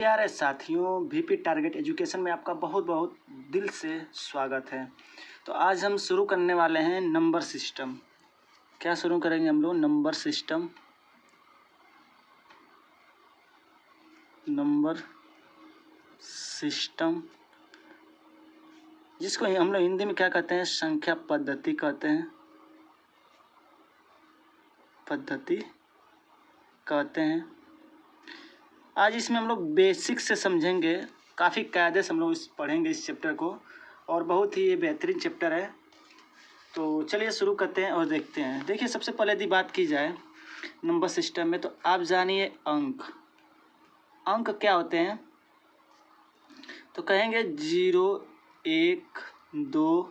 प्यारे साथियों, VP target education में आपका बहुत बहुत दिल से स्वागत है। तो आज हम शुरू करने वाले हैं नंबर सिस्टम। क्या शुरू करेंगे हम लोग? Number system. नंबर सिस्टम जिसको हम लोग हिंदी में क्या कहते हैं? संख्या पद्धति कहते हैं। पद्धति कहते हैं। आज इसमें हम लोग बेसिक से समझेंगे, काफ़ी कायदे से हम लोग पढ़ेंगे इस चैप्टर को, और बहुत ही ये बेहतरीन चैप्टर है। तो चलिए शुरू करते हैं और देखते हैं। देखिए, सबसे पहले यदि बात की जाए नंबर सिस्टम में, तो आप जानिए अंक। अंक क्या होते हैं? तो कहेंगे 0, 1, 2,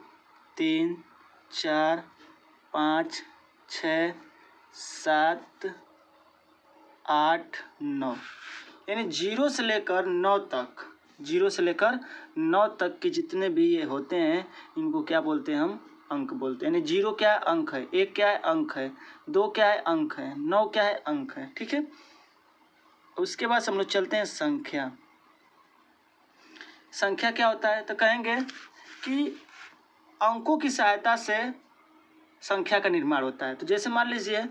3, 4, 5, 6, 7, 8, 9, यानी 0 से लेकर 9 तक। 0 से लेकर 9 तक के जितने भी ये होते हैं, इनको क्या बोलते हैं? हम अंक बोलते हैं। यानी 0 क्या है? अंक है। 1 क्या है? अंक है। 2 क्या है? अंक है। 9 क्या है? अंक है। ठीक है। उसके बाद हम लोग चलते हैं संख्या। संख्या क्या होता है? तो कहेंगे कि अंकों की सहायता से संख्या का निर्माण होता है। तो जैसे मान लीजिए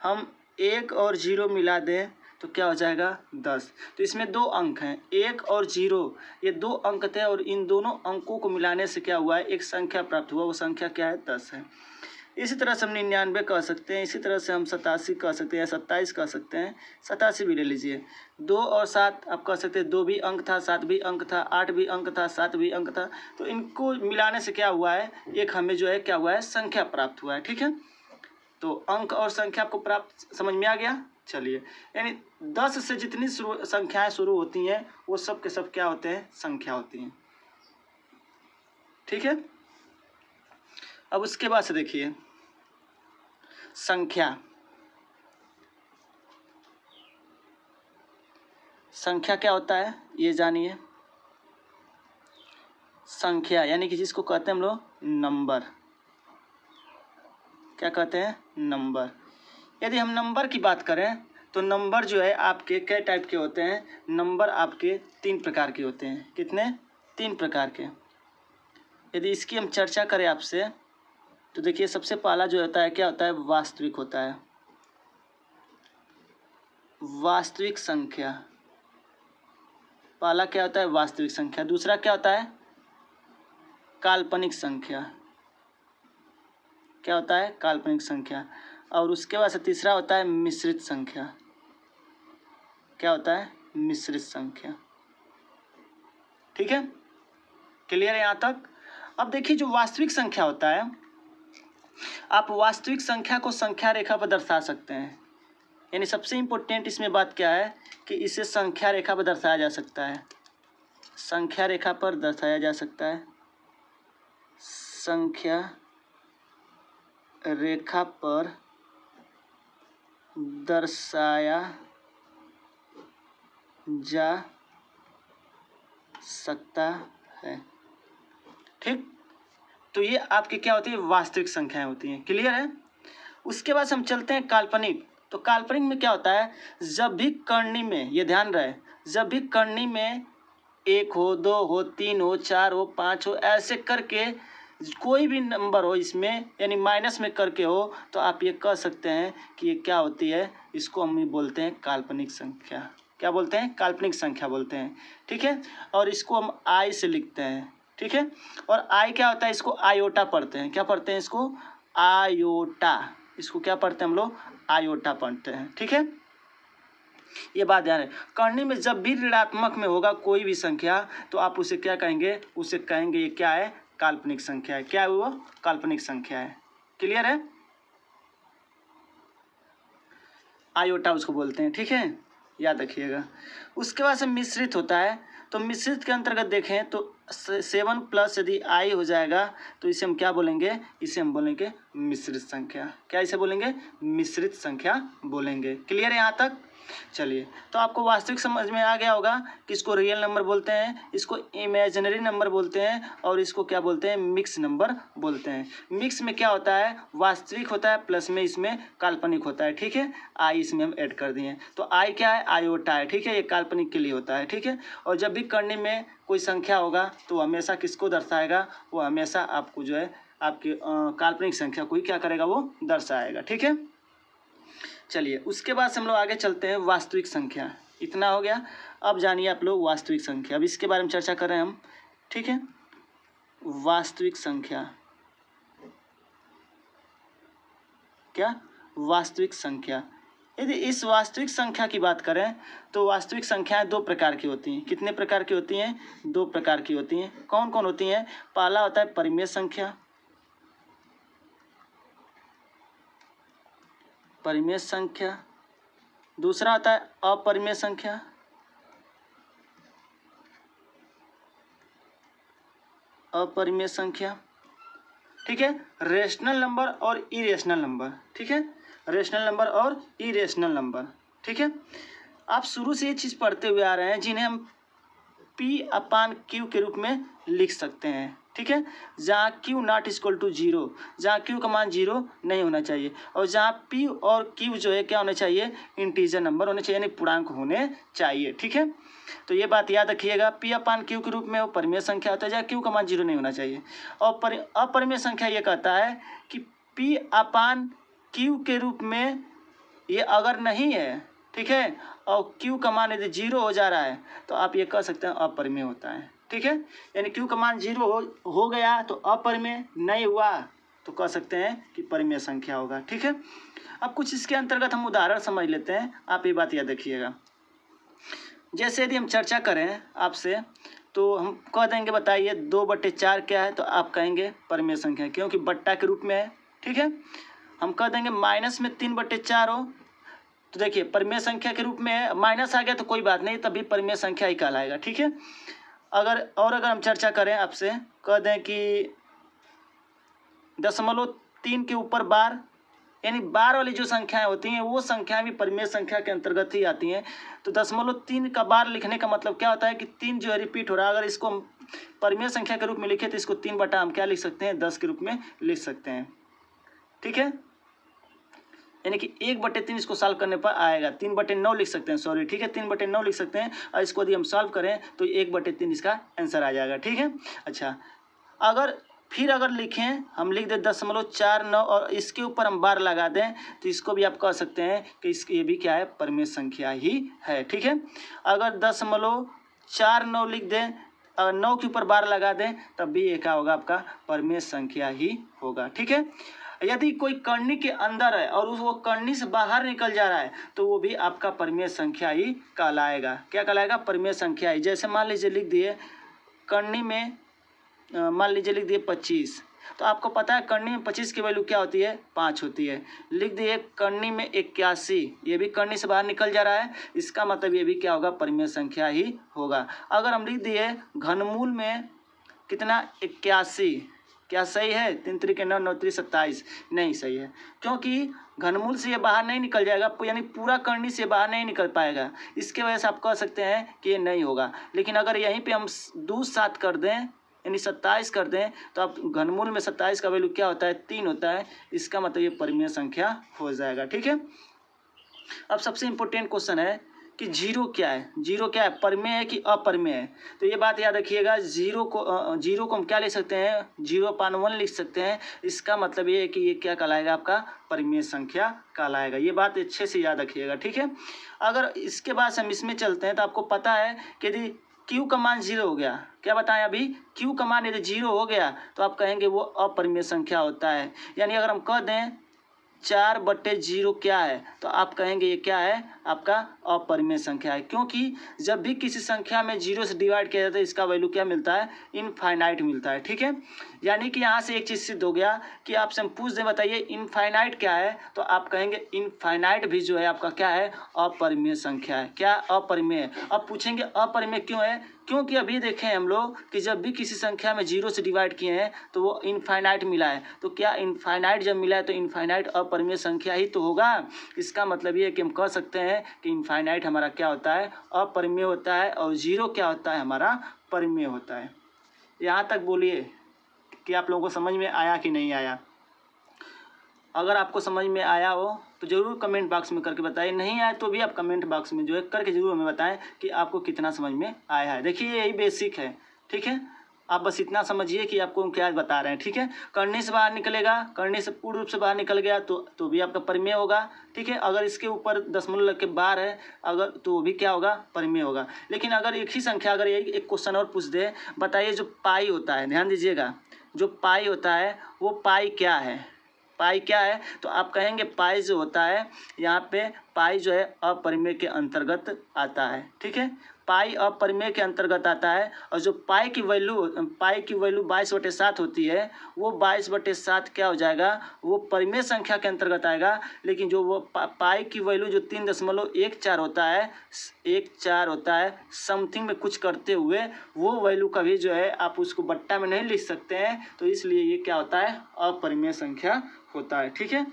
हम 1 और 0 मिला दें तो क्या हो जाएगा? 10। तो इसमें 2 अंक हैं, 1 और 0, ये 2 अंक थे, और इन दोनों अंकों को मिलाने से क्या हुआ है? एक संख्या प्राप्त हुआ। वो संख्या क्या है? 10 है। इसी तरह से हम 99 कह सकते हैं। इसी तरह से हम 87 कह सकते हैं, 27 कह सकते हैं। 87 भी ले लीजिए। 2 और 7 आप कह सकते हैं, 2 भी अंक था, 7 भी अंक था, 8 भी अंक था, 7 भी अंक था। तो इनको मिलाने से क्या हुआ है? एक हमें जो है क्या हुआ है? संख्या प्राप्त हुआ है। ठीक है। तो अंक और संख्या आपको प्राप्त समझ में आ गया? चलिए, यानी 10 से जितनी संख्याएं शुरू होती हैं, वो सब के सब क्या होते हैं? संख्या होती हैं। ठीक है। अब उसके बाद से देखिए संख्या। संख्या क्या होता है ये जानिए। संख्या यानी कि जिसको कहते हैं हम लोग नंबर। क्या कहते हैं? नंबर। यदि हम नंबर की बात करें तो नंबर जो है आपके कई टाइप के होते हैं। नंबर आपके 3 प्रकार के होते हैं। कितने? 3 प्रकार के। यदि इसकी हम चर्चा करें आपसे, तो देखिए सबसे पहला जो होता है क्या होता है? वास्तविक होता है। वास्तविक संख्या। पहला क्या होता है? वास्तविक संख्या। दूसरा क्या होता है? काल्पनिक संख्या। क्या होता है? काल्पनिक संख्या। और उसके बाद से तीसरा होता है मिश्रित संख्या। क्या होता है? मिश्रित संख्या। ठीक है। क्लियर है यहाँ तक? अब देखिए जो वास्तविक संख्या होता है, आप वास्तविक संख्या को संख्या रेखा पर दर्शा सकते हैं। यानी सबसे इम्पोर्टेंट इसमें बात क्या है कि इसे संख्या रेखा पर दर्शाया जा सकता है। संख्या रेखा पर दर्शाया जा सकता है। संख्या रेखा पर दर्शाया जा सकता है। ठीक। तो ये आपकी क्या होती है? वास्तविक संख्याएं होती हैं। क्लियर है? उसके बाद हम चलते हैं काल्पनिक। तो काल्पनिक में क्या होता है? जब भी करनी में, ये ध्यान रहे, जब भी करनी में 1 हो, 2 हो, 3 हो, 4 हो, 5 हो, ऐसे करके कोई भी नंबर हो इसमें, यानी माइनस में करके हो, तो आप ये कह सकते हैं कि ये क्या होती है? इसको हम बोलते हैं काल्पनिक संख्या। क्या बोलते हैं? काल्पनिक संख्या बोलते हैं। ठीक है। और इसको हम आई से लिखते हैं। ठीक है। और आई क्या होता है? इसको आयोटा पढ़ते हैं। क्या पढ़ते हैं इसको? आयोटा। इसको क्या पढ़ते हैं हम लोग? आयोटा पढ़ते हैं। ठीक है। ये बात ध्यान है। करनी में जब भी ऋणात्मक में होगा कोई भी संख्या, तो आप उसे क्या कहेंगे? उसे कहेंगे ये क्या है? काल्पनिक संख्या है। क्या है वो? काल्पनिक संख्या है। क्लियर है? आयोटा उसको बोलते हैं। ठीक है, याद रखिएगा। उसके बाद से मिश्रित होता है। तो मिश्रित के अंतर्गत देखें तो 7 प्लस यदि आई हो जाएगा तो इसे हम क्या बोलेंगे? इसे हम बोलेंगे मिश्रित संख्या। क्या इसे बोलेंगे? मिश्रित संख्या बोलेंगे। क्लियर है यहाँ तक? चलिए, तो आपको वास्तविक समझ में आ गया होगा कि इसको रियल नंबर बोलते हैं, इसको इमेजिनरी नंबर बोलते हैं, और इसको क्या बोलते हैं, मिक्स नंबर बोलते हैं। मिक्स में क्या होता है, वास्तविक होता है प्लस में इसमें काल्पनिक होता है। ठीक है, आई इसमें हम ऐड कर दिए, तो आई क्या है, आयोटा है। ठीक है, ये काल्पनिक के लिए होता है। ठीक है, और जब भी करने में कोई संख्या होगा तो हमेशा किसको दर्शाएगा, वो हमेशा आपको जो है आपकी काल्पनिक संख्या को ही क्या करेगा, वो दर्शाएगा। ठीक है, चलिए उसके बाद से हम लोग आगे चलते हैं वास्तविक संख्या। इतना हो गया। अब जानिए आप लोग वास्तविक संख्या, अब इसके बारे में चर्चा कर रहे हैं हम। ठीक है, वास्तविक संख्या क्या, वास्तविक संख्या। यदि इस वास्तविक संख्या की बात करें तो वास्तविक संख्याएं दो प्रकार की होती हैं। कितने प्रकार की होती हैं, दो प्रकार की होती हैं। कौन कौन होती हैं, पहला होता है परिमेय संख्या, परिमेय संख्या। दूसरा होता है अपरिमेय संख्या, अपरिमेय संख्या। ठीक है, रेशनल नंबर और इरेशनल नंबर। ठीक है, रेशनल नंबर और इरेशनल नंबर। ठीक है, आप शुरू से ये चीज़ पढ़ते हुए आ रहे हैं जिन्हें हम P/Q के रूप में लिख सकते हैं। ठीक है, जहाँ Q नॉट इक्वल टू 0, जहाँ Q का मान 0 नहीं होना चाहिए, और जहाँ P और Q जो है क्या होना चाहिए, इंटीजर नंबर होने चाहिए, यानी पूर्णांक होने चाहिए। ठीक है, तो ये बात याद रखिएगा, P/Q के रूप में वो परिमेय संख्या होता है जहाँ Q का मान 0 नहीं होना चाहिए। और अपरिमेय संख्या ये कहता है कि P/Q के रूप में ये अगर नहीं है, ठीक है, और Q का मान यदि 0 हो जा रहा है तो आप ये कह सकते हैं अपरिमेय होता है। ठीक है, यानी Q का मान 0 हो गया तो अपरिमेय, नहीं हुआ तो कह सकते हैं कि परिमेय संख्या होगा। ठीक है, अब कुछ इसके अंतर्गत हम उदाहरण समझ लेते हैं, आप ये बात याद रखिएगा। जैसे यदि हम चर्चा करें आपसे तो हम कह देंगे बताइए 2/4 क्या है, तो आप कहेंगे परिमेय संख्या, क्योंकि बट्टा के रूप में है। ठीक है, हम कह देंगे माइनस में 3/4 हो, तो देखिए परिमेय संख्या के रूप में है, माइनस आ गया तो कोई बात नहीं, तभी परिमेय संख्या ही कहलाएगा। ठीक है, अगर हम चर्चा करें आपसे, कह दें कि 0.3 के ऊपर बार, यानी बार वाली जो संख्याएं होती हैं वो संख्याएं भी परिमेय संख्या के अंतर्गत ही आती हैं। तो 0.3 का बार लिखने का मतलब क्या होता है कि 3 जो है रिपीट हो रहा है। अगर इसको हम परिमेय संख्या के रूप में लिखे तो इसको 3 बटा हम क्या लिख सकते हैं, 10 के रूप में लिख सकते हैं। ठीक है, यानी कि 1/3 इसको सॉल्व करने पर आएगा, 3/9 लिख सकते हैं, सॉरी। ठीक है, 3/9 लिख सकते हैं, और इसको यदि हम सॉल्व करें तो 1/3 इसका आंसर आ जाएगा। ठीक है, अच्छा, अगर लिखें, हम लिख दें 0.49 और इसके ऊपर हम बार लगा दें तो इसको भी आप कह सकते हैं कि ये भी क्या है, परिमेय संख्या ही है। ठीक है, अगर 0.49 लिख दें और 9 के ऊपर बार लगा दें तब भी ये क्या होगा, आपका परिमेय संख्या ही होगा। ठीक है, यदि कोई करनी के अंदर है और वो करनी से बाहर निकल जा रहा है तो वो भी आपका परिमेय संख्या ही कहलाएगा। क्या कहलाएगा, परिमेय संख्या ही। जैसे मान लीजिए लिख दिए करनी में, मान लीजिए लिख दिए 25, तो आपको पता है करनी में 25 की वैल्यू क्या होती है, 5 होती है। लिख दिए करनी में 81, ये भी करनी से बाहर निकल जा रहा है, इसका मतलब ये भी क्या होगा, परिमेय संख्या ही होगा। अगर हम लिख दिए घनमूल में कितना, 81, क्या सही है, 3 त्रिक 9, 9 त्रिक 27, नहीं सही है, क्योंकि घनमूल से ये बाहर नहीं निकल जाएगा, यानी पूरा करनी से बाहर नहीं निकल पाएगा। इसके वजह से आप कह सकते हैं कि ये नहीं होगा। लेकिन अगर यहीं पे हम 2 7 कर दें, यानी 27 कर दें, तो आप घनमूल में 27 का वैल्यू क्या होता है, 3 होता है, इसका मतलब ये परिमेय संख्या हो जाएगा। ठीक है, अब सबसे इम्पोर्टेंट क्वेश्चन है कि 0 क्या है, 0 क्या है, परिमेय है कि अपरिमेय है। तो ये बात याद रखिएगा, 0 को हम क्या लिख सकते हैं, 0/1 लिख सकते हैं। इसका मतलब ये है कि ये क्या कहलाएगा, आपका परिमेय संख्या कहलाएगा। ये बात अच्छे से याद रखिएगा। ठीक है, अगर इसके बाद हम इसमें चलते हैं तो आपको पता है कि यदि Q का मान 0 हो गया, क्या बताएं अभी, Q का मान यदि 0 हो गया तो आप कहेंगे वो अपरिमेय संख्या होता है। यानी अगर हम कह दें 4/0 क्या है, तो आप कहेंगे ये क्या है, आपका अपरिमेय संख्या है। क्योंकि जब भी किसी संख्या में 0 से डिवाइड किया जाता है इसका वैल्यू क्या मिलता है, इनफाइनाइट मिलता है। ठीक है, यानी कि यहाँ से एक चीज़ सिद्ध हो गया कि आपसे हम पूछ दें बताइए इनफाइनाइट क्या है, तो आप कहेंगे इनफाइनाइट भी जो है आपका क्या है, अपरिमेय संख्या है। क्या, अपरिमेय है। अब पूछेंगे अपरिमेय क्यों है, क्योंकि अभी देखें हम लोग कि जब भी किसी संख्या में 0 से डिवाइड किए हैं तो वो इनफाइनाइट मिला है। तो क्या इनफाइनाइट जब मिला है तो इनफाइनाइट अपरिमेय संख्या ही तो होगा। इसका मतलब ये है कि हम कह सकते हैं कि इनफाइनाइट इनफाइनाइट हमारा क्या होता है, अपरिमेय होता है, और जीरो क्या होता है, हमारा परिमेय होता है। यहाँ तक बोलिए कि आप लोगों को समझ में आया कि नहीं आया। अगर आपको समझ में आया हो तो ज़रूर कमेंट बॉक्स में करके बताइए, नहीं आया तो भी आप कमेंट बॉक्स में जो है करके ज़रूर हमें बताएं कि आपको कितना समझ में आया है। देखिए यही बेसिक है, ठीक है। आप बस इतना समझिए कि आपको हम क्या बता रहे हैं, ठीक है। करने से बाहर निकलेगा, करने से पूर्ण रूप से बाहर निकल गया तो भी आपका परिमेय होगा, ठीक है। अगर इसके ऊपर दशमलव लग के बार है अगर, तो भी क्या होगा, परिमेय होगा। लेकिन अगर एक ही संख्या, अगर एक क्वेश्चन और पूछ दे, बताइए जो पाई होता है, ध्यान दीजिएगा, जो पाई होता है वो पाई क्या है, पाई क्या है, तो आप कहेंगे पाई जो होता है, यहाँ पे पाई जो है अपरिमेय के अंतर्गत आता है, ठीक है। पाई अपरिमेय के अंतर्गत आता है, और जो पाई की वैल्यू 22/7 होती है, वो 22/7 क्या हो जाएगा, वो परिमेय संख्या के अंतर्गत आएगा। लेकिन जो वो पाई की वैल्यू जो 3.14 होता है समथिंग में कुछ करते हुए, वो वैल्यू कभी जो है आप उसको बट्टा में नहीं लिख सकते हैं, तो इसलिए ये क्या होता है, अपरिमेय संख्या होता है, ठीक है।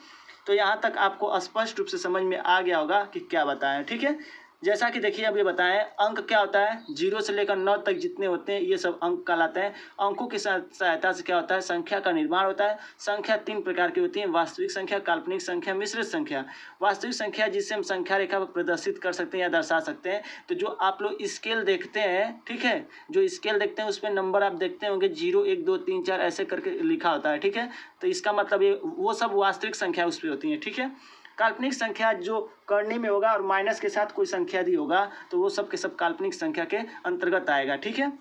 तो यहाँ तक आपको स्पष्ट रूप से समझ में आ गया होगा कि क्या बताएं, ठीक है। जैसा कि देखिए अब ये बताएं, अंक क्या होता है, 0 से लेकर 9 तक जितने होते हैं ये सब अंक कहलाते हैं। अंकों की सहायता से क्या होता है, संख्या का निर्माण होता है। संख्या 3 प्रकार की होती है, वास्तविक संख्या, काल्पनिक संख्या, मिश्रित संख्या। वास्तविक संख्या जिसे हम संख्या रेखा पर प्रदर्शित कर सकते हैं या दर्शा सकते हैं। तो जो आप लोग स्केल देखते हैं, ठीक है, जो स्केल देखते हैं उस पर नंबर आप देखते होंगे 0 1 2 3 4 ऐसे करके लिखा होता है, ठीक है। तो इसका मतलब ये वो सब वास्तविक संख्या उस पर होती है, ठीक है। काल्पनिक संख्या जो करने में होगा और माइनस के साथ कोई संख्या दी होगा तो वो सब के सब काल्पनिक संख्या के अंतर्गत आएगा, ठीक है।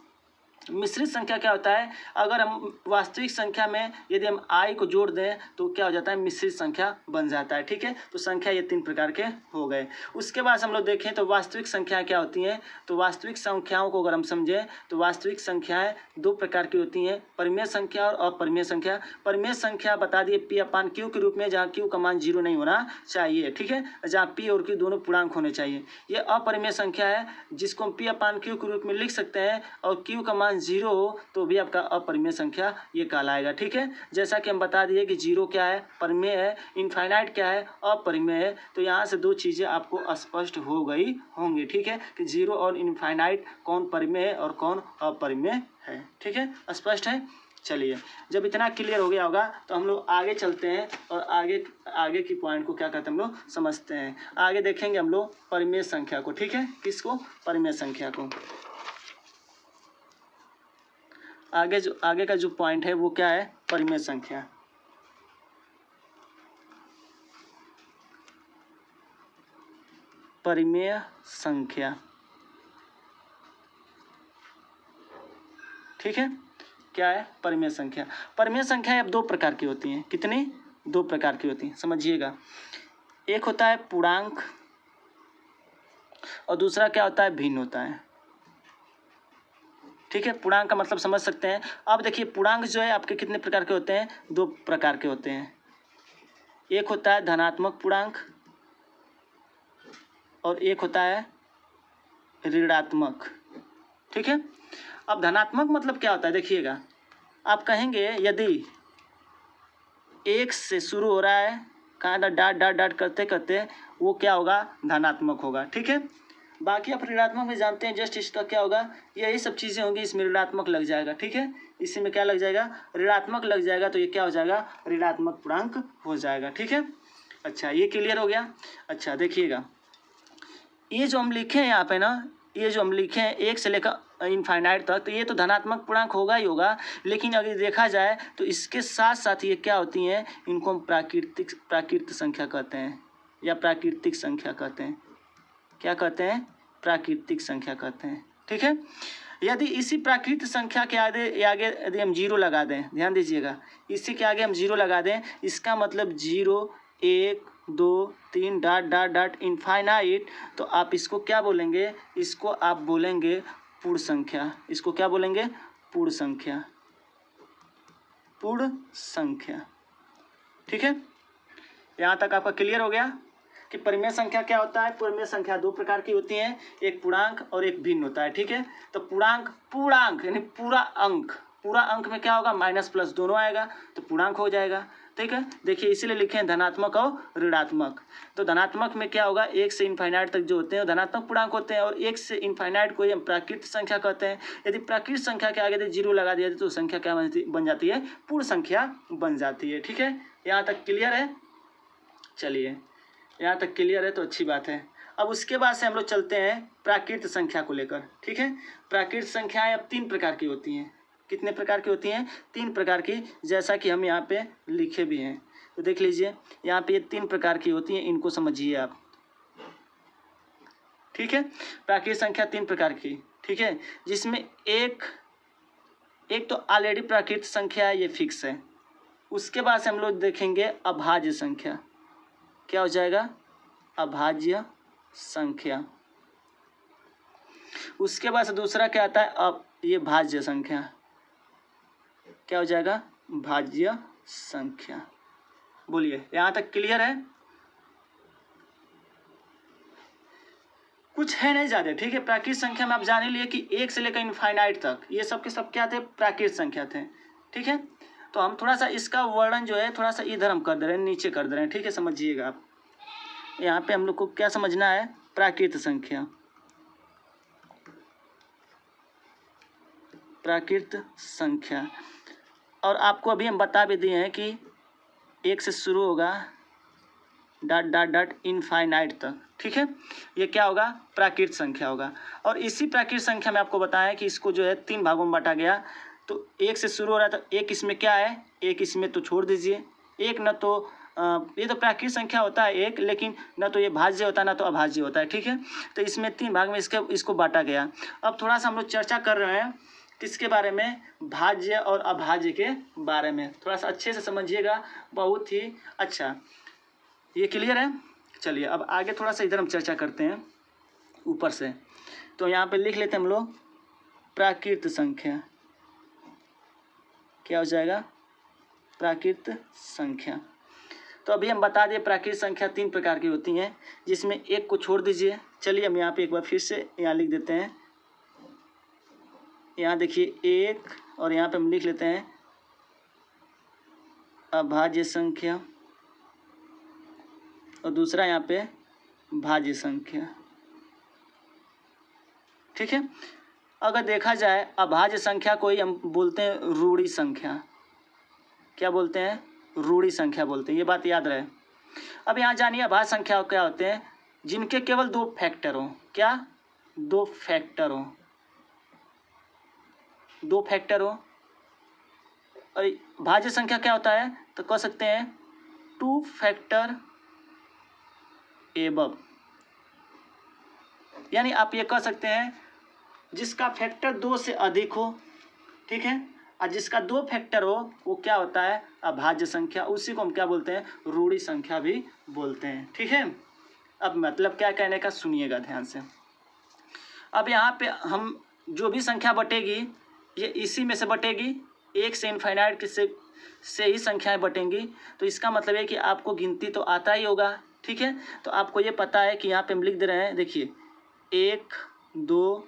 मिश्रित संख्या क्या होता है, अगर हम वास्तविक संख्या में यदि हम आई को जोड़ दें तो क्या हो जाता है, मिश्रित संख्या बन जाता है, ठीक है। तो संख्या ये 3 प्रकार के हो गए। उसके बाद हम लोग देखें तो वास्तविक संख्या क्या होती हैं, तो वास्तविक संख्याओं को अगर हम समझें तो वास्तविक संख्याएं 2 प्रकार की होती हैं, परिमेय संख्या और अपरिमेय संख्या। परिमेय संख्या बता दिए P/Q के रूप में, जहाँ Q का मान 0 नहीं होना चाहिए, ठीक है, जहाँ P और Q दोनों पूर्णांक होने चाहिए। ये अपरिमेय संख्या है जिसको हम P/Q के रूप में लिख सकते हैं, और Q का मान 0 हो तो भी आपका अपरिमेय संख्या ये कहलाएगा, ठीक है। जैसा कि हम बता दिए कि 0 क्या है, परिमेय है, इनफाइनाइट क्या है, अपरिमेय है। तो यहाँ से 2 चीज़ें आपको स्पष्ट हो गई होंगी, ठीक है, कि 0 और इनफाइनाइट कौन परिमेय है और कौन अपरिमेय है, ठीक है, स्पष्ट है। चलिए, जब इतना क्लियर हो गया होगा तो हम लोग आगे चलते हैं और आगे की पॉइंट को क्या कहते हैं हम लोग समझते हैं। आगे देखेंगे हम लोग परिमेय संख्या को, ठीक है, किसको, परिमेय संख्या को। आगे का जो पॉइंट है वो क्या है, परिमेय संख्या। परिमेय संख्या, ठीक है, क्या है, परिमेय संख्या। परिमेय संख्या अब 2 प्रकार की होती हैं, कितनी, 2 प्रकार की होती हैं, समझिएगा। एक होता है पूर्णांक और दूसरा क्या होता है, भिन्न होता है, ठीक है। पूर्णांक का मतलब समझ सकते हैं। अब देखिए पूर्णांक जो है आपके कितने प्रकार के होते हैं, 2 प्रकार के होते हैं। एक होता है धनात्मक पूर्णांक और एक होता है ऋणात्मक, ठीक है। अब धनात्मक मतलब क्या होता है, देखिएगा, आप कहेंगे यदि 1 से शुरू हो रहा है, कहाँ डाट डाट डाट करते करते वो क्या होगा, धनात्मक होगा, ठीक है। बाकी आप ऋणात्मक में जानते हैं, जस्ट इसका क्या होगा, यही सब चीज़ें होंगी, इसमें ऋणात्मक लग जाएगा, ठीक है, इसी में क्या लग जाएगा, ऋणात्मक लग जाएगा, तो ये क्या हो जाएगा, ऋणात्मक पूर्णांक हो जाएगा, ठीक है। अच्छा, ये क्लियर हो गया। अच्छा देखिएगा, ये जो हम लिखे हैं यहाँ पे ना, ये जो हम लिखे हैं 1 से लेकर इनफाइनाइट तक, तो ये तो धनात्मक पूर्णांक होगा ही होगा। लेकिन अगर देखा जाए तो इसके साथ साथ ये क्या होती हैं, इनको हम प्राकृत संख्या कहते हैं या प्राकृतिक संख्या कहते हैं। क्या कहते हैं, प्राकृतिक संख्या कहते हैं, ठीक है। यदि इसी प्राकृत संख्या के आगे यदि हम 0 लगा दें, ध्यान दीजिएगा, इसी के आगे हम 0 लगा दें, इसका मतलब 0 1 2 3 डाट डाट डाट इनफाइनाइट, तो आप इसको क्या बोलेंगे, इसको आप बोलेंगे पूर्ण संख्या। इसको क्या बोलेंगे, पूर्ण संख्या, पूर्ण संख्या, ठीक है। यहाँ तक आपका क्लियर हो गया कि परिमेय संख्या क्या होता है। परिमेय संख्या 2 प्रकार की होती हैं, एक पूर्णांक और एक भिन्न होता है, ठीक है। तो पूर्णांक यानी पूरा अंक, पूरा अंक में क्या होगा, माइनस प्लस दोनों आएगा तो पूर्णांक हो जाएगा। ठीक है, देखिए इसीलिए लिखे हैं धनात्मक और ऋणात्मक। तो धनात्मक में क्या होगा, 1 से इनफाइनाइट तक जो होते हैं वो धनात्मक पूर्णांक होते हैं, और 1 से इनफाइनाइट को हम प्राकृत संख्या कहते हैं। यदि प्राकृत संख्या के आगे यदि 0 लगा दिया तो संख्या क्या बन जाती है, पूर्ण संख्या बन जाती है। ठीक है, यहाँ तक क्लियर है? चलिए, यहाँ तक क्लियर है तो अच्छी बात है। अब उसके बाद से हम लोग चलते हैं प्राकृत संख्या को लेकर। ठीक है, प्राकृत संख्याएं अब 3 प्रकार की होती हैं। कितने प्रकार की होती हैं, 3 प्रकार की, जैसा कि हम यहाँ पे लिखे भी हैं। तो देख लीजिए यहाँ पे ये 3 प्रकार की होती हैं, इनको समझिए आप। ठीक है, प्राकृत संख्या 3 प्रकार की, ठीक है, जिसमें एक तो ऑलरेडी प्राकृत संख्या है, ये फिक्स है। उसके बाद से हम लोग देखेंगे अभाज्य संख्या। क्या हो जाएगा, अभाज्य संख्या। उसके बाद से दूसरा क्या आता है, अब ये भाज्य संख्या। क्या हो जाएगा, भाज्य संख्या। बोलिए, यहाँ तक क्लियर है? कुछ है नहीं ज़्यादा। ठीक है, प्राकृत संख्या में आप जान ही लिए कि 1 से लेकर इनफाइनाइट तक ये सब के सब क्या थे, प्राकृत संख्या थे। ठीक है, तो हम थोड़ा सा इसका वर्णन जो है थोड़ा सा इधर हम कर दे रहे हैं, नीचे कर दे रहे हैं। ठीक है, समझिएगा आप। यहाँ पे हम लोग को क्या समझना है, प्राकृत संख्या, प्राकृत संख्या। और आपको अभी हम बता भी दिए हैं कि 1 से शुरू होगा डॉट डॉट डॉट इनफाइनाइट तक। ठीक है, ये क्या होगा, प्राकृत संख्या होगा। और इसी प्राकृत संख्या में आपको बताया कि इसको जो है 3 भागों में बांटा गया। तो 1 से शुरू हो रहा है तो 1 इसमें क्या है, 1 इसमें तो छोड़ दीजिए। 1 न तो ये तो प्राकृत संख्या होता है 1, लेकिन न तो ये भाज्य होता है ना तो अभाज्य होता है। ठीक है, तो इसमें 3 भाग में इसको बांटा गया। अब थोड़ा सा हम लोग चर्चा कर रहे हैं किसके बारे में, भाज्य और अभाज्य के बारे में। थोड़ा सा अच्छे से समझिएगा, बहुत ही अच्छा। ये क्लियर है? चलिए अब आगे थोड़ा सा इधर हम चर्चा करते हैं ऊपर से। तो यहाँ पे लिख लेते हैं हम लोग प्राकृत संख्या। क्या हो जाएगा, प्राकृत संख्या। तो अभी हम बता दिए प्राकृत संख्या 3 प्रकार की होती हैं, जिसमें 1 को छोड़ दीजिए। चलिए हम यहाँ पे एक बार फिर से यहाँ लिख देते हैं। यहाँ देखिए 1, और यहाँ पे हम लिख लेते हैं अभाज्य संख्या, और दूसरा यहाँ पे भाज्य संख्या। ठीक है, अगर देखा जाए अभाज्य संख्या को ही हम बोलते हैं रूढ़ी संख्या। क्या बोलते हैं, रूढ़ी संख्या बोलते हैं, ये बात याद रहे। अब यहाँ जानिए अभाज्य संख्या क्या होते हैं, जिनके केवल 2 फैक्टर हों। क्या, 2 फैक्टर हों, 2 फैक्टर हो। और भाज्य संख्या क्या होता है, तो कह सकते हैं 2 फैक्टर एबव। यानी आप ये कह सकते हैं जिसका फैक्टर 2 से अधिक हो। ठीक है, और जिसका 2 फैक्टर हो वो क्या होता है, अभाज्य संख्या। उसी को हम क्या बोलते हैं, रूढ़ी संख्या भी बोलते हैं। ठीक है, अब मतलब क्या कहने का, सुनिएगा ध्यान से। अब यहाँ पे हम जो भी संख्या बटेगी ये इसी में से बटेगी, 1 से इनफाइनाइट से ही संख्याएं बटेंगी। तो इसका मतलब है कि आपको गिनती तो आता ही होगा। ठीक है, तो आपको ये पता है कि यहाँ पे हम लिख दे रहे हैं, देखिए 1 2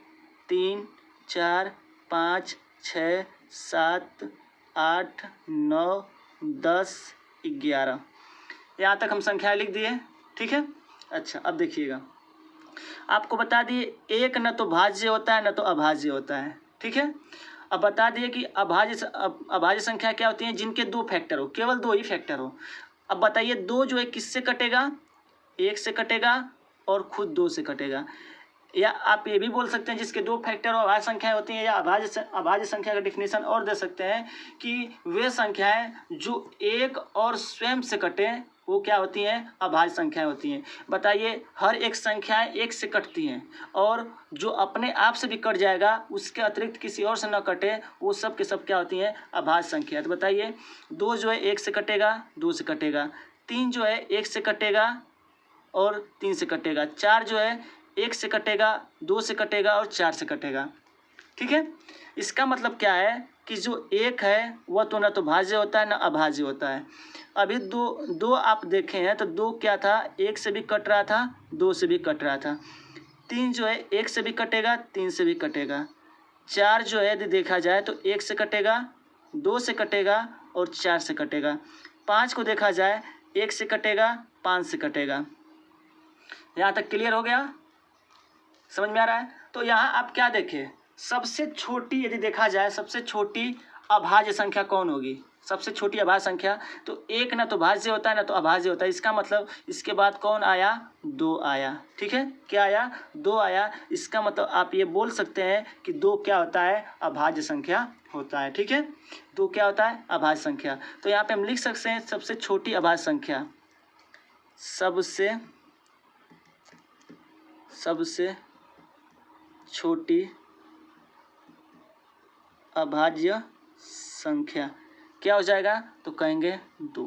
3 4 5 6 7 8 9 10 11, यहाँ तक हम संख्याएं लिख दिए। ठीक है, अच्छा अब देखिएगा, आपको बता दिए 1 न तो भाज्य होता है न तो अभाज्य होता है। ठीक है, अब बता दिए कि अभाज्य संख्या क्या होती है, जिनके 2 फैक्टर हो, केवल 2 ही फैक्टर हो। अब बताइए 2 जो है किससे कटेगा, 1 से कटेगा और खुद 2 से कटेगा। या आप ये भी बोल सकते हैं जिसके 2 फैक्टर और अभाज्य संख्याएं होती हैं, या अभाज्य संख्या का डिफिनेशन और दे सकते हैं कि वे संख्याएं जो 1 और स्वयं से कटे वो क्या होती हैं, अभाज्य संख्याएं होती हैं। बताइए, हर एक संख्याएं 1 से कटती हैं, और जो अपने आप से भी कट जाएगा उसके अतिरिक्त किसी और से न कटे वो सब के सब क्या होती हैं, अभाज्य संख्या। तो बताइए 2 जो है 1 से कटेगा, 2 से कटेगा। 3 जो है 1 से कटेगा और 3 से कटेगा। 4 जो है 1 से कटेगा, 2 से कटेगा और 4 से कटेगा। ठीक है, इसका मतलब क्या है कि जो 1 है वह तो न तो भाज्य होता है न अभाज्य होता है। अभी 2 आप देखे हैं तो 2 क्या था, 1 से भी कट रहा था, 2 से भी कट रहा था। 3 जो है 1 से भी कटेगा, 3 से भी कटेगा। 4 जो है यदि देखा जाए तो 1 से कटेगा, 2 से कटेगा और 4 से कटेगा। 5 को देखा जाए 1 से कटेगा, 5 से कटेगा। यहाँ तक क्लियर हो गया? समझ में आ रहा है? तो यहाँ आप क्या देखें, सबसे छोटी यदि देखा जाए, सबसे छोटी अभाज्य संख्या कौन होगी? सबसे छोटी अभाज्य संख्या तो 1 ना तो भाज्य होता है ना तो अभाज्य होता है। इसका मतलब इसके बाद कौन आया? 2 आया। ठीक है, क्या आया? 2 आया। इसका मतलब आप ये बोल सकते हैं कि 2 क्या होता है? अभाज्य संख्या होता है। ठीक है, 2 क्या होता है? अभाज्य संख्या। तो यहाँ पे हम लिख सकते हैं सबसे छोटी अभाज्य संख्या, सबसे छोटी अभाज्य संख्या क्या हो जाएगा? तो कहेंगे 2।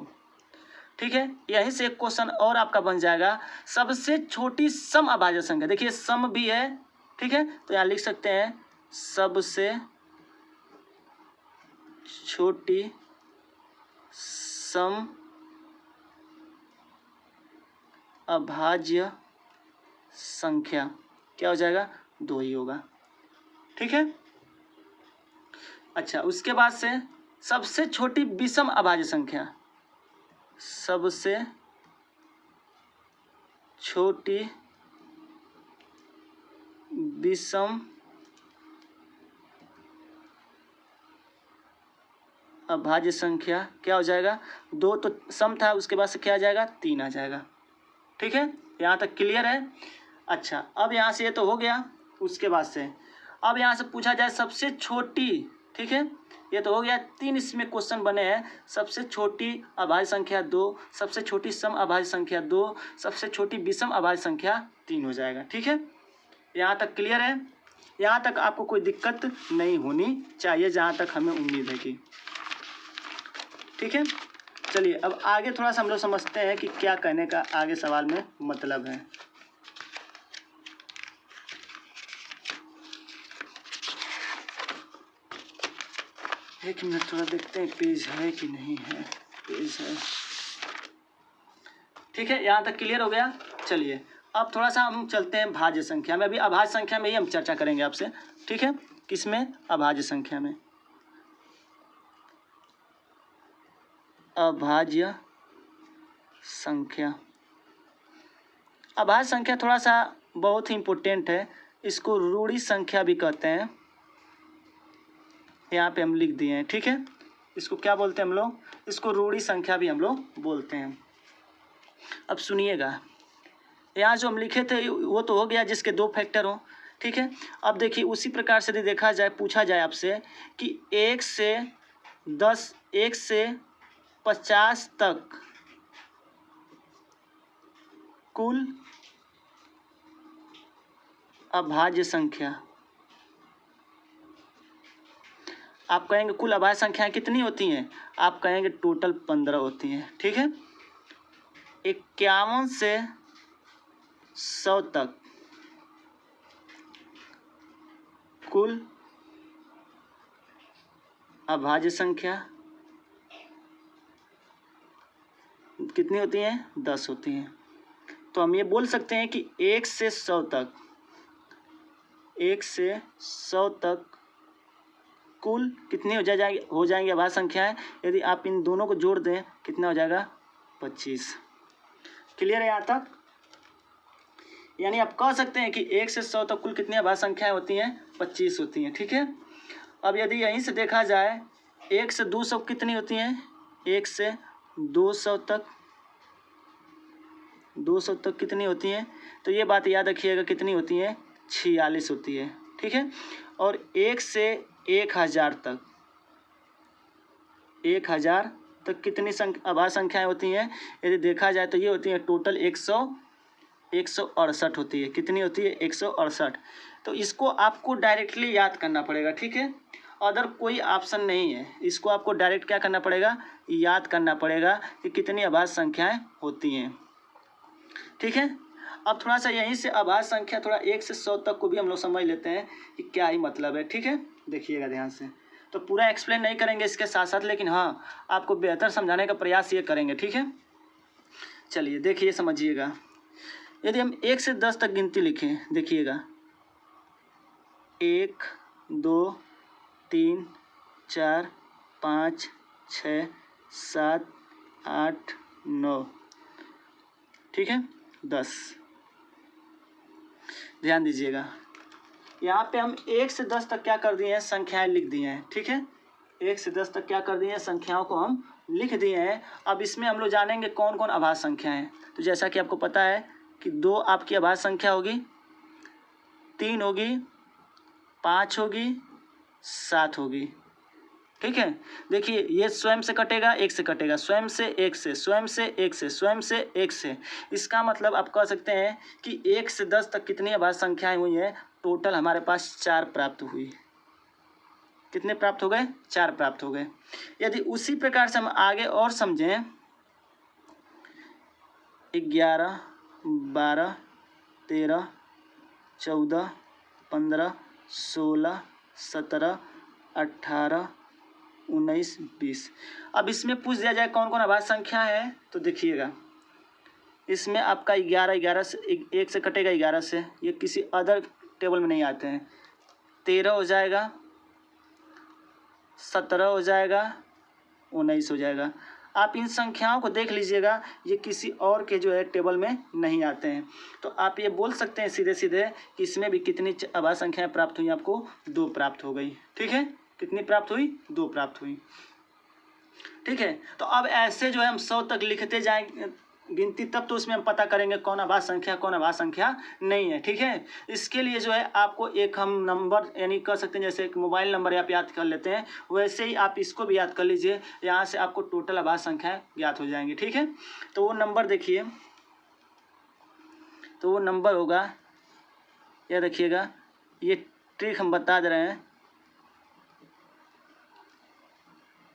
ठीक है, यहीं से एक क्वेश्चन और आपका बन जाएगा, सबसे छोटी सम अभाज्य संख्या। देखिए सम भी है, ठीक है, तो यहाँ लिख सकते हैं सबसे छोटी सम अभाज्य संख्या क्या हो जाएगा? 2 ही होगा। ठीक है, अच्छा उसके बाद से सबसे छोटी विषम अभाज्य संख्या, सबसे छोटी विषम अभाज्य संख्या क्या हो जाएगा? 2 तो सम था, उसके बाद से क्या आ जाएगा? 3 आ जाएगा। ठीक है, यहाँ तक क्लियर है? अच्छा अब यहाँ से ये तो हो गया। उसके बाद से अब यहाँ से पूछा जाए सबसे छोटी, ठीक है, ये तो हो गया। 3 इसमें क्वेश्चन बने हैं, सबसे छोटी अभाज्य संख्या 2, सबसे छोटी सम अभाज्य संख्या 2, सबसे छोटी विषम अभाज्य संख्या 3 हो जाएगा। ठीक है, यहाँ तक क्लियर है? यहाँ तक आपको कोई दिक्कत नहीं होनी चाहिए, जहाँ तक हमें उम्मीद है कि। ठीक है, चलिए अब आगे थोड़ा सा हम लोग समझते हैं कि क्या कहने का आगे सवाल में मतलब है। एक मिनट थोड़ा देखते हैं पेज है कि नहीं है। पेज है। ठीक है, यहाँ तक क्लियर हो गया। चलिए अब थोड़ा सा हम चलते हैं भाज्य संख्या में। अभी अभाज्य संख्या में ही हम चर्चा करेंगे आपसे। ठीक है, किसमें? अभाज्य संख्या में। अभाज्य संख्या, अभाज्य संख्या थोड़ा सा बहुत ही इम्पोर्टेंट है। इसको रूढ़ी संख्या भी कहते हैं, यहाँ पे हम लिख दिए हैं। ठीक है, इसको क्या बोलते हैं हम लोग? इसको रूढ़ी संख्या भी हम लोग बोलते हैं। अब सुनिएगा, यहाँ जो हम लिखे थे वो तो हो गया जिसके 2 फैक्टर हो। ठीक है, अब देखिए उसी प्रकार से यदि देखा जाए, पूछा जाए आपसे कि 1 से 10, 1 से 50 तक कुल अभाज्य संख्या, आप कहेंगे कुल अभाज्य संख्याएं कितनी होती हैं? आप कहेंगे टोटल 15 होती हैं। ठीक है, 51 से 100 तक कुल अभाज्य संख्या कितनी होती हैं? 10 होती हैं। तो हम ये बोल सकते हैं कि 1 से 100 तक, 1 से 100 तक कुल कितनी हो जाएंगी अभाज्य संख्याएं? यदि आप इन दोनों को जोड़ दें कितना हो जाएगा? 25। क्लियर है यहाँ तक? यानी आप कह सकते हैं कि 1 से 100 तक कुल कितनी अभाज्य संख्याएं होती हैं? 25 होती हैं। ठीक है, अब यदि यहीं से देखा जाए 1 से 200 कितनी होती हैं? 1 से 200 तक, 200 तक कितनी होती हैं? तो ये बात याद रखिएगा कितनी होती हैं? 46 होती है। ठीक है, और 1 से 1000 तक, 1000 तक कितनी अभाज्य संख्याएं होती हैं? यदि देखा जाए तो ये होती है टोटल 168 होती है। कितनी होती है? 168। तो इसको आपको डायरेक्टली याद करना पड़ेगा। ठीक है, अदर कोई ऑप्शन नहीं है, इसको आपको डायरेक्ट क्या करना पड़ेगा? याद करना पड़ेगा कि कितनी अभाज्य संख्याएं होती हैं। ठीक है, अब थोड़ा सा यहीं से अभाज्य संख्या थोड़ा 1 से 100 तक को भी हम लोग समझ लेते हैं कि क्या ही मतलब है। ठीक है, देखिएगा ध्यान से, तो पूरा एक्सप्लेन नहीं करेंगे इसके साथ साथ, लेकिन हाँ आपको बेहतर समझाने का प्रयास ये करेंगे। ठीक है, चलिए देखिए समझिएगा। यदि हम 1 से 10 तक गिनती लिखें, देखिएगा 1 2 3 4 5 6 7 8 9, ठीक है, 10। ध्यान दीजिएगा, यहाँ पे हम 1 से 10 तक क्या कर दिए हैं, संख्याएं लिख दिए हैं, ठीक है। 1 से 10 तक क्या कर दिए हैं, संख्याओं को हम लिख दिए हैं। अब इसमें हम लोग जानेंगे कौन कौन अभाज्य संख्या है। तो जैसा कि आपको पता है कि 2 आपकी अभाज्य संख्या होगी, 3 होगी, 5 होगी, 7 होगी, ठीक है। देखिए ये स्वयं से कटेगा, 1 से कटेगा, स्वयं से 1 से, स्वयं से 1 से, स्वयं से 1 से। इसका मतलब आप कह सकते हैं कि 1 से 10 तक कितनी अभाज्य संख्याएं हुई हैं, टोटल हमारे पास 4 प्राप्त हुई। कितने प्राप्त हो गए, 4 प्राप्त हो गए। यदि उसी प्रकार से हम आगे और समझें, 11 12 13 14 15 16 17 18 19 20। अब इसमें पूछ दिया जाए कौन कौन अभाज्य संख्या है, तो देखिएगा इसमें आपका 11 से 1 से कटेगा, 11 से, ये किसी अदर टेबल में नहीं आते हैं। 13 हो जाएगा, 17 हो जाएगा, 19 हो जाएगा। आप इन संख्याओं को देख लीजिएगा, ये किसी और के जो है टेबल में नहीं आते हैं। तो आप ये बोल सकते हैं सीधे सीधे कि इसमें भी कितनी अभाज्य संख्याएं प्राप्त हुई, आपको 2 प्राप्त हो गई, ठीक है। कितनी प्राप्त हुई, 2 प्राप्त हुई, ठीक है। तो अब ऐसे जो है हम 100 तक लिखते जाएंगे गिनती, तब तो उसमें हम पता करेंगे कौन अभाज्य संख्या कौन अभाज्य संख्या नहीं है, ठीक है। इसके लिए जो है आपको एक हम नंबर यानी कह सकते हैं, जैसे एक मोबाइल नंबर आप याद कर लेते हैं, वैसे ही आप इसको भी याद कर लीजिए। यहाँ से आपको टोटल अभाज्य संख्याएं ज्ञात हो जाएंगी, ठीक है। तो वो नंबर देखिए, तो वो नंबर होगा, यह देखिएगा, ये ट्रिक हम बता दे रहे हैं,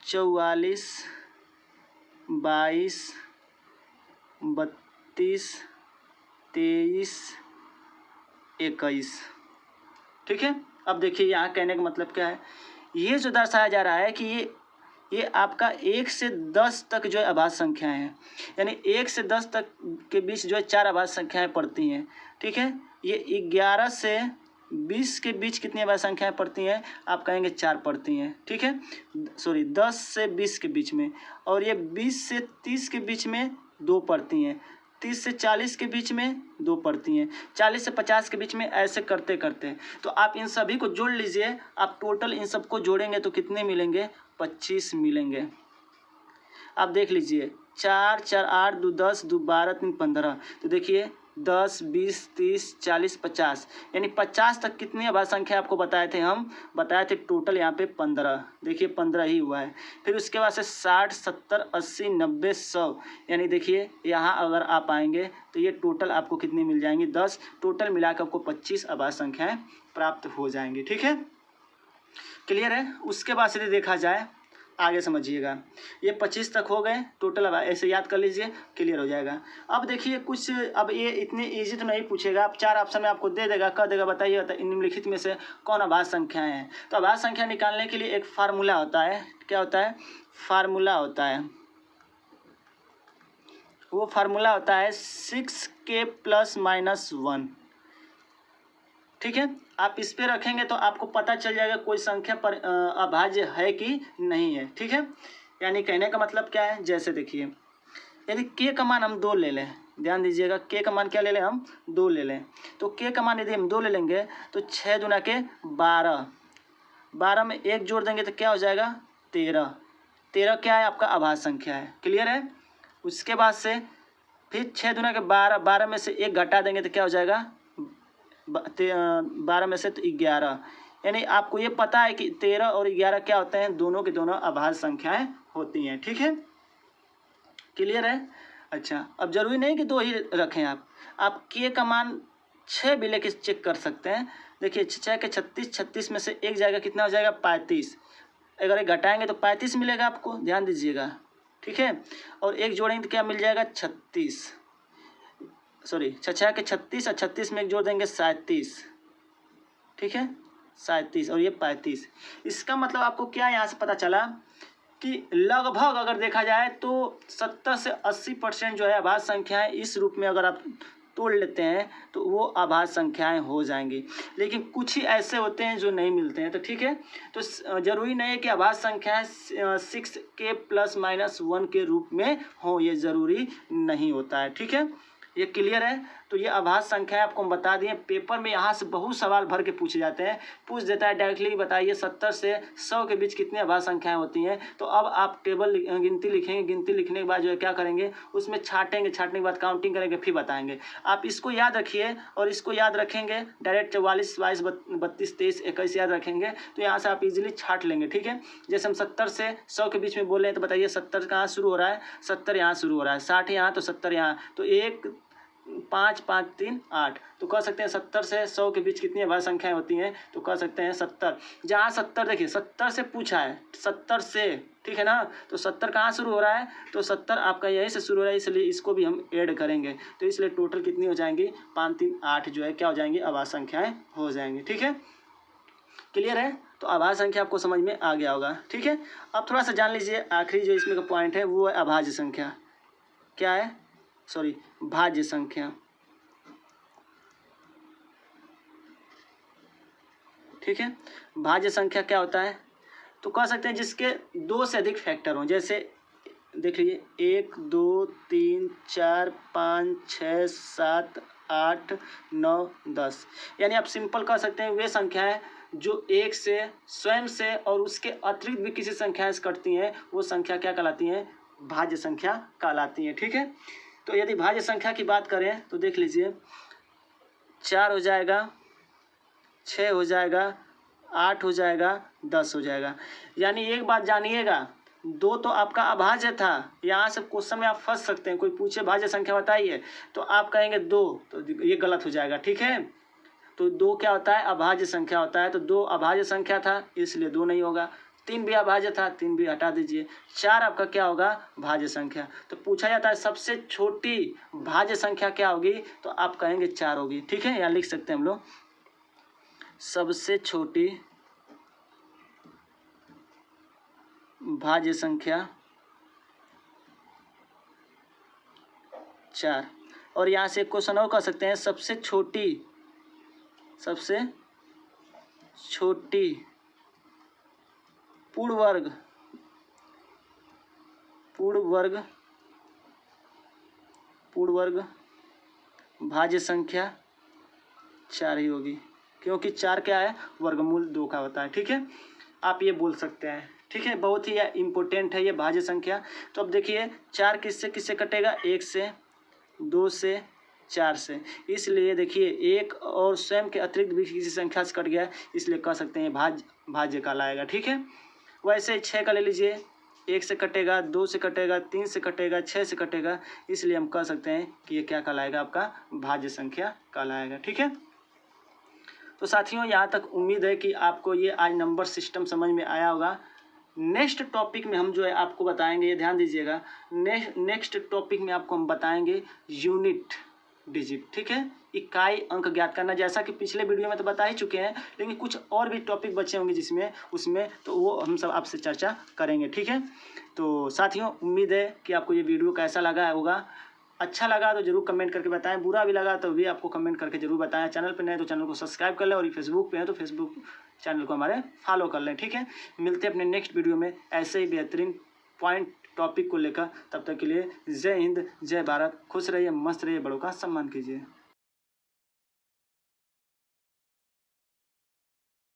44 22 32 23 21, ठीक है। अब देखिए यहाँ कहने का मतलब क्या है, ये जो दर्शाया जा रहा है कि ये आपका 1 से 10 तक जो है अभाज्य संख्याएं हैं, यानी 1 से 10 तक के बीच जो है 4 अभाज्य संख्याएं पड़ती हैं, ठीक है। ये 11 से 20 के बीच कितनी अभाज्य संख्याएं पड़ती हैं, आप कहेंगे 4 पड़ती हैं, ठीक है। सॉरी 10 से 20 के बीच में, और ये 20 से 30 के बीच में 2 पड़ती हैं, 30 से 40 के बीच में 2 पड़ती हैं, 40 से 50 के बीच में, ऐसे करते करते। तो आप इन सभी को जोड़ लीजिए, आप टोटल इन सबको जोड़ेंगे तो कितने मिलेंगे, 25 मिलेंगे। आप देख लीजिए, 4 4 8 2 10 2 12 3 15, तो देखिए 10 20 30 40 50, यानी 50 तक कितनी अभाज्य संख्या आपको बताए थे, हम बताए थे टोटल यहाँ पे 15, देखिए 15 ही हुआ है। फिर उसके बाद से 60 70 80 90 100, यानी देखिए यहाँ अगर आप आएंगे तो ये टोटल आपको कितनी मिल जाएंगी, 10, टोटल मिलाकर आपको 25 अभाज्य संख्याएं प्राप्त हो जाएंगी, ठीक है। क्लियर है। उसके बाद से देखा जाए, आगे समझिएगा, ये 25 तक हो गए टोटल, अब ऐसे याद कर लीजिए, क्लियर हो जाएगा। अब देखिए कुछ, अब ये इतने इजी तो नहीं पूछेगा, आप 4 ऑप्शन में आपको दे देगा, कह देगा बताइए निम्नलिखित में से कौन अभाज्य संख्याएं हैं। तो अभाज्य संख्या निकालने के लिए एक फार्मूला होता है, क्या होता है, फार्मूला होता है, वो फार्मूला होता है 6k ± 1, ठीक है। आप इस पे रखेंगे तो आपको पता चल जाएगा कोई संख्या पर अभाज्य है कि नहीं है, ठीक है। यानी कहने का मतलब क्या है, जैसे देखिए यदि k का मान हम 2 ले लें, ध्यान दीजिएगा, k का मान क्या ले लें, हम 2 ले लें, तो k का मान यदि हम 2 ले लेंगे तो 6 दूना के 12, 12 में 1 जोड़ देंगे तो क्या हो जाएगा, 13, 13 क्या है, आपका अभाज्य संख्या है, क्लियर है। उसके बाद से फिर 6 दूना के 12, 12 में से 1 घटा देंगे तो क्या हो जाएगा, 12 में से तो 11, यानी आपको ये पता है कि 13 और 11 क्या होते हैं, दोनों के दोनों अभाज्य संख्याएं होती हैं, ठीक है, क्लियर है। अच्छा, अब जरूरी नहीं कि 2 ही रखें, आप k का मान 6 भी लेके चेक कर सकते हैं। देखिए 6 के 36, 36 में से 1 जाएगा, कितना हो जाएगा, 35, अगर एक घटाएंगे तो 35 मिलेगा आपको, ध्यान दीजिएगा, ठीक है। और 1 जोड़ेंगे तो क्या मिल जाएगा, 36, सॉरी 6 के 36 और 36 में 1 जोड़ देंगे 37, ठीक है, 37 और ये 35। इसका मतलब आपको क्या यहाँ से पता चला कि लगभग अगर देखा जाए तो 70 से 80% जो है अभाज्य संख्याएं इस रूप में अगर आप तोड़ लेते हैं तो वो अभाज्य संख्याएं हो जाएंगी। लेकिन कुछ ही ऐसे होते हैं जो नहीं मिलते हैं, तो ठीक है। तो ज़रूरी नहीं है कि अभाज्य संख्याएं 6 के ±1 के रूप में हो, ये ज़रूरी नहीं होता है, ठीक है। ये क्लियर है। तो ये अभाज्य संख्या आपको हम बता दिए। पेपर में यहाँ से बहुत सवाल भर के पूछे जाते हैं, पूछ देता है डायरेक्टली बताइए 70 से 100 के बीच कितनी अभाज्य संख्याएं होती हैं। तो अब आप टेबल गिनती लिखेंगे, गिनती लिखने के बाद जो है क्या करेंगे, उसमें छाटेंगे, छाटने के बाद काउंटिंग करेंगे, फिर बताएंगे। आप इसको याद रखिए और इसको याद रखेंगे डायरेक्ट 44, 22, 32, 23, 21 याद रखेंगे तो यहाँ से आप इजीली छाट लेंगे, ठीक है। जैसे हम 70 से 100 के बीच में बोल रहे हैं तो बताइए 70 कहाँ शुरू हो रहा है, 70 यहाँ शुरू हो रहा है, 60 यहाँ तो 70 यहाँ, तो 1 5 5 3 8, तो कह सकते हैं 70 से 100 के बीच कितनी अभाज्य संख्याएं होती हैं, तो कह सकते हैं 70। जहाँ 70 देखिए 70 से पूछा है, 70 से, ठीक है ना, तो 70 कहाँ शुरू हो रहा है, तो 70 आपका यहीं से शुरू हो रहा है, इसलिए इसको भी हम ऐड करेंगे। तो इसलिए टोटल कितनी हो जाएंगी, 5 3 8 जो है क्या हो जाएंगी, अभाज्य संख्याएं हो जाएंगी, ठीक है। क्लियर है। तो अभाज्य संख्या आपको समझ में आ गया होगा, ठीक है। अब थोड़ा सा जान लीजिए आखिरी जो इसमें का पॉइंट है वो है अभाज्य संख्या। क्या है, सॉरी, भाज्य संख्या, ठीक है। भाज्य संख्या क्या होता है, तो कह सकते हैं जिसके 2 से अधिक फैक्टर हों। जैसे देख लीजिए 1 2 3 4 5 6 7 8 9 10, यानी आप सिंपल कह सकते हैं वे संख्याएं जो 1 से, स्वयं से और उसके अतिरिक्त भी किसी संख्या से कटती हैं, वो संख्या क्या कहलाती हैं, भाज्य संख्या कहलाती हैं, ठीक है। तो यदि भाज्य संख्या की बात करें तो देख लीजिए 4 हो जाएगा, 6 हो जाएगा, 8 हो जाएगा, 10 हो जाएगा। यानी एक बात जानिएगा, 2 तो आपका अभाज्य था। यहाँ से क्वेश्चन में आप फंस सकते हैं, कोई पूछे भाज्य संख्या बताइए तो आप कहेंगे 2, तो ये गलत हो जाएगा, ठीक है। तो 2 क्या होता है, अभाज्य संख्या होता है। तो 2 अभाज्य संख्या था इसलिए 2 नहीं होगा। 3 भी अभाज्य था, 3 भी हटा दीजिए। 4 आपका क्या होगा, भाज्य संख्या। तो पूछा जाता है सबसे छोटी भाज्य संख्या क्या होगी, तो आप कहेंगे 4 होगी, ठीक है। यहाँ लिख सकते हैं हम लोग, सबसे छोटी भाज्य संख्या 4। और यहाँ से क्वेश्चन और कह सकते हैं सबसे छोटी पूर्ण वर्ग भाज्य संख्या 4 ही होगी, क्योंकि 4 क्या है, वर्गमूल 2 का होता है, ठीक है। आप ये बोल सकते हैं, ठीक है। बहुत ही इम्पोर्टेंट है ये भाज्य संख्या। तो अब देखिए 4 किससे किससे कटेगा, 1 से, 2 से, 4 से। इसलिए देखिए 1 और स्वयं के अतिरिक्त भी किसी संख्या से कट गया, इसलिए कह सकते हैं भाज्य कहलाएगा, ठीक है। वैसे 6 का ले लीजिए, 1 से कटेगा, 2 से कटेगा, 3 से कटेगा, 6 से कटेगा, इसलिए हम कह सकते हैं कि ये क्या कहलाएगा, आपका भाज्य संख्या कहलाएगा, ठीक है। तो साथियों यहाँ तक उम्मीद है कि आपको ये आज नंबर सिस्टम समझ में आया होगा। नेक्स्ट टॉपिक में हम जो है आपको बताएंगे, ये ध्यान दीजिएगा, नेक्स्ट टॉपिक में आपको हम बताएंगे यूनिट डिजिट, ठीक है। इकाई अंक ज्ञात करना, जैसा कि पिछले वीडियो में तो बता ही चुके हैं, लेकिन कुछ और भी टॉपिक बचे होंगे जिसमें उसमें तो वो हम सब आपसे चर्चा करेंगे, ठीक है। तो साथियों उम्मीद है कि आपको ये वीडियो कैसा लगा होगा। अच्छा लगा तो जरूर कमेंट करके बताएं, बुरा भी लगा तो भी आपको कमेंट करके जरूर बताएं। चैनल पर नए तो चैनल को सब्सक्राइब कर लें, और फेसबुक पे है तो फेसबुक चैनल को हमारे फॉलो कर लें, ठीक है। मिलते हैं अपने नेक्स्ट वीडियो में ऐसे ही बेहतरीन पॉइंट टॉपिक को लेकर। तब तक के लिए जय हिंद, जय भारत, खुश रहिए, मस्त रहिए, बड़ों का सम्मान कीजिए।